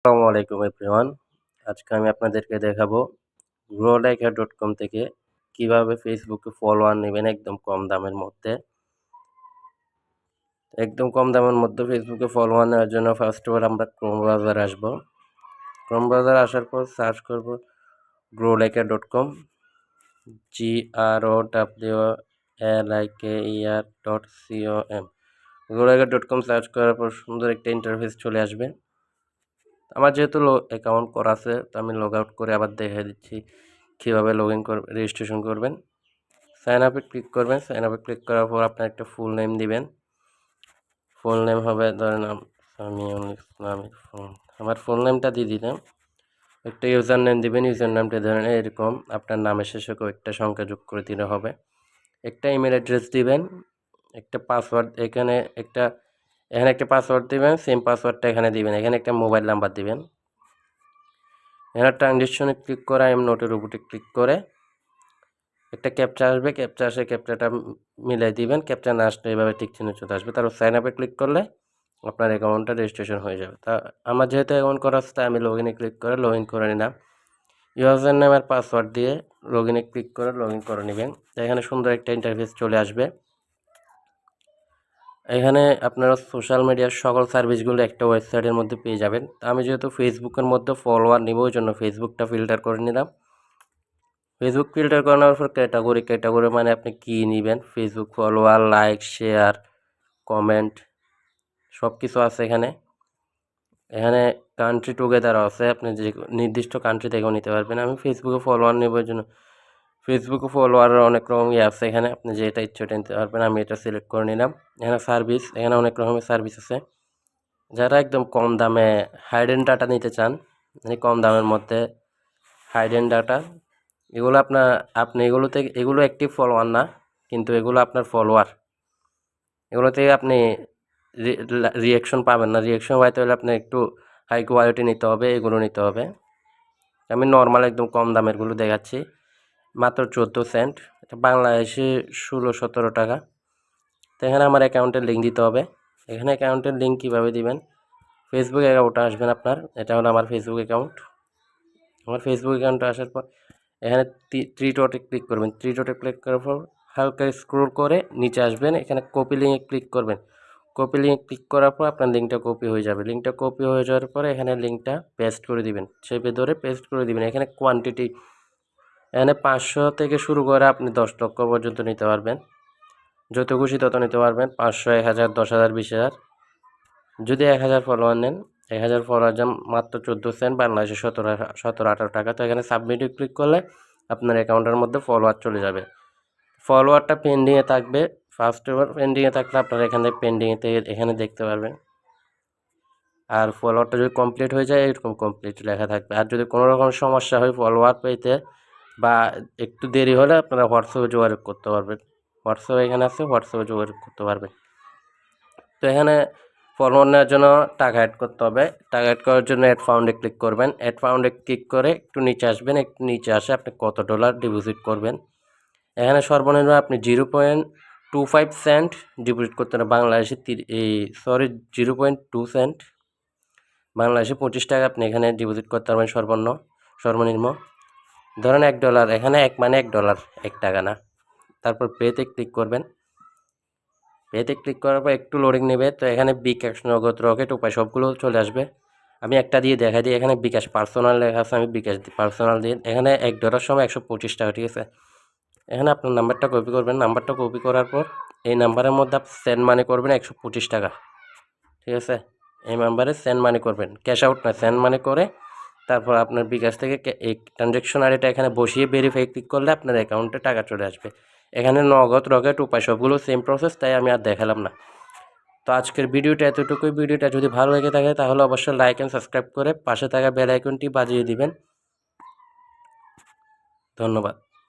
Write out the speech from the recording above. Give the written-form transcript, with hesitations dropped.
আসসালামু আলাইকুম এভরিওয়ান। আজকে আমি আপনাদেরকে দেখাবো growliker.com থেকে কিভাবে ফেসবুকে ফলোয়ার নেবেন একদম কম দামের মধ্যে। ফেসবুকে ফলোয়ার নেওয়ার জন্য ফার্স্ট অফ অল আমরা ক্রোম ব্রাউজারে আসবো। ক্রোম ব্রাউজারে আসার পর সার্চ করব growliker.com growliker.com growliker.com সার্চ করার পর সুন্দর একটা ইন্টারফেস চলে আসবে। আমার যেহেতু অ্যাকাউন্ট করা আছে তো আমি লগ আউট করে আবার দেখিয়ে দিচ্ছি কীভাবে রেজিস্ট্রেশন করবেন। সাইন আপে ক্লিক করবেন। সাইন আপে ক্লিক করার পর আপনার একটা ফুল নেম দিবেন। ফুল নেম হবে ধরেন সামিউল ইসলামিক আমার ফুল নেমটা দিয়ে দিলাম। একটা ইউজার নেম দিবেন। ইউজার নামটা ধরেন এরকম আপনার নামের শেষে কয়েকটা সংখ্যা যোগ করে দিলে হবে। একটা ইমেল অ্যাড্রেস দিবেন। একটা পাসওয়ার্ড এখানে একটা পাসওয়ার্ড দিবেন। সেম পাসওয়ার্ডটা এখানে দিবেন। এখানে একটা মোবাইল নাম্বার দিবেন। এখানে ট্রানজিশনে ক্লিক করে আই এম নোটের উপরে ক্লিক করে একটা ক্যাপচা আসবে। ক্যাপচাটা মিলাই দিবেন। ক্যাপচা না আসলে এভাবে টিক চিহ্ন চলে আসবে। তারপর সাইন আপে ক্লিক করলে আপনার অ্যাকাউন্টটা রেজিস্ট্রেশন হয়ে যাবে। তা আমার যেহেতু অ্যাকাউন্ট করা আছে তাই আমি লগ ইনে ক্লিক করে লগ ইন করে নিলাম। ইউজার নেম আর পাসওয়ার্ড দিয়ে লগ ইনে ক্লিক করে লগ ইন করে নেবেন। এখানে সুন্দর একটা ইন্টারফেস চলে আসবে। এখানে আপনারা সোশ্যাল মিডিয়ার সকল সার্ভিসগুলো একটা ওয়েবসাইটের মধ্যে পেয়ে যাবেন। আমি যেহেতু ফেসবুকের মধ্যে ফলোয়ার নিব ওই জন্য ফেসবুকটা ফিল্টার করে নিলাম। ফেসবুক ফিল্টার করানোর পর ক্যাটাগরি মানে আপনি কী নেবেন, Facebook follower, like, share, comment সব কিছু আছে এখানে। এখানে কান্ট্রি টুগেদারও আছে, আপনি যে নির্দিষ্ট কান্ট্রি থেকেও নিতে পারবেন। আমি ফেসবুকে ফলোয়ার নেবার জন্য ফেসবুকে ফলোয়ারের অনেক রকম আছে এখানে, আপনি যেটা ইচ্ছে ওটা নিতে পারবেন। আমি এটা সিলেক্ট করে নিলাম। এখানে সার্ভিস, এখানে অনেক রকমের সার্ভিস আছে। যারা একদম কম দামে হাইডেন ডাটা নিতে চান, মানে কম দামের মধ্যে হাইডেন ডাটা, এগুলো আপনি এগুলো অ্যাক্টিভ ফলোয়ার না, কিন্তু এগুলো আপনার ফলোয়ার। এগুলো থেকে আপনি রিয়াকশন পাবেন না। রিয়াকশন পাইতে হলে আপনি একটু হাই কোয়ালিটি নিতে হবে, এগুলো নিতে হবে। আমি নর্মাল একদম কম দামেরগুলো দেখাচ্ছি, মাত্র 14 সেন্ট, বাংলাদেশে 16-17 টাকা। তো এখানে আমার অ্যাকাউন্টের লিঙ্ক দিতে হবে। এখানে অ্যাকাউন্টের লিঙ্ক কীভাবে দিবেন, ফেসবুক অ্যাকাউন্টে আসবেন আপনার। এটা হলো আমার ফেসবুক অ্যাকাউন্ট। আমার ফেসবুক অ্যাকাউন্টে আসার পর এখানে থ্রি ডটে ক্লিক করবেন। থ্রি ডটে ক্লিক করার পর হালকা স্ক্রল করে নিচে আসবেন। এখানে কপি লিঙ্কে ক্লিক করবেন। কপি লিঙ্কে ক্লিক করার পর আপনার লিঙ্কটা কপি হয়ে যাবে। লিঙ্কটা কপি হয়ে যাওয়ার পরে এখানে লিঙ্কটা পেস্ট করে দিবেন, চেপে ধরে পেস্ট করে দিবেন। এখানে কোয়ান্টিটি, এখানে 500 থেকে শুরু করে আপনি 10 লক্ষ পর্যন্ত নিতে পারবেন। যত খুশি তত নিতে পারবেন। 500, 1000, 10,000, 20,000। যদি 1000 ফলোয়ার নেন, 1000 ফলোয়ার যান মাত্র 14 সেন্ট, বাংলাদেশে 17-18 টাকা। তো এখানে সাবমিটে ক্লিক করলে আপনার অ্যাকাউন্টের মধ্যে ফলোয়ার চলে যাবে। ফলোয়ারটা পেন্ডিংয়ে থাকবে। ফার্স্ট ওভার পেন্ডিংয়ে থাকলে আপনারা এখানে পেন্ডিংয়ে থেকে এখানে দেখতে পারবেন। আর ফলোয়ারটা যদি কমপ্লিট হয়ে যায় এরকম কমপ্লিট লেখা থাকবে। আর যদি কোনো রকম সমস্যা হয় ফলোয়ার পেতে বা একটু দেরি হলে আপনারা হোয়াটসঅ্যাপে যোগাযোগ করতে পারবেন। হোয়াটসঅ্যাপ এখানে আছে, হোয়াটসঅ্যাপে যোগাযোগ করতে পারবেন। তো এখানে ফলোয়ার নেওয়ার জন্য টাকা অ্যাড করতে হবে। টাকা অ্যাড করার জন্য অ্যাড ফাউন্ডে ক্লিক করবেন। অ্যাড ফাউন্ডে ক্লিক করে একটু নিচে আসবেন। একটু নিচে আসে আপনি কত ডলার ডিপোজিট করবেন। এখানে সর্বনিম্ন আপনি 0.25 সেন্ট ডিপোজিট করতে হবে। বাংলাদেশে 0.2 সেন্ট, বাংলাদেশে 25 টাকা আপনি এখানে ডিপোজিট করতে পারবেন সর্বনিম্ন। ধরেন $1, এখানে 1 মানে $1, 1 টাকা না। তারপর পেতে ক্লিক করবেন। পেতে ক্লিক করার পর একটু লোডিং নেবে। তো এখানে বিকাশ, নগদ, রকেট, উপায় সবগুলো চলে আসবে। আমি একটা দিয়ে দেখা দিই। এখানে বিকাশ পার্সোনাল লেখা আছে, আমি বিকাশ পার্সোনাল দিয়ে এখানে $1 সময় 125 টাকা, ঠিক আছে। এখানে আপনার নাম্বারটা কপি করবেন। নাম্বারটা কপি করার পর এই নাম্বারের মধ্যে আপনি সেন্ড মানি করবেন 125 টাকা, ঠিক আছে। এই নাম্বারে সেন্ড মানি করবেন, ক্যাশ আউট না, সেন্ড মানি করে তারপর আপনার বিকাশ থেকে এই ট্রানজ্যাকশন আইডিটা এখানে বসিয়ে ভেরিফাই ক্লিক করলে আপনার অ্যাকাউন্টে টাকা চলে আসবে। এখানে নগদ, রকেট, উপায় সবগুলো সেম প্রসেস, তাই আমি আর দেখালাম না। তো আজকের ভিডিওটা এতটুকুই। ভিডিওটা যদি ভালো লেগে থাকে তাহলে অবশ্যই লাইক অ্যান্ড সাবস্ক্রাইব করে পাশে থাকা বেল আইকনটি বাজিয়ে দিবেন। ধন্যবাদ।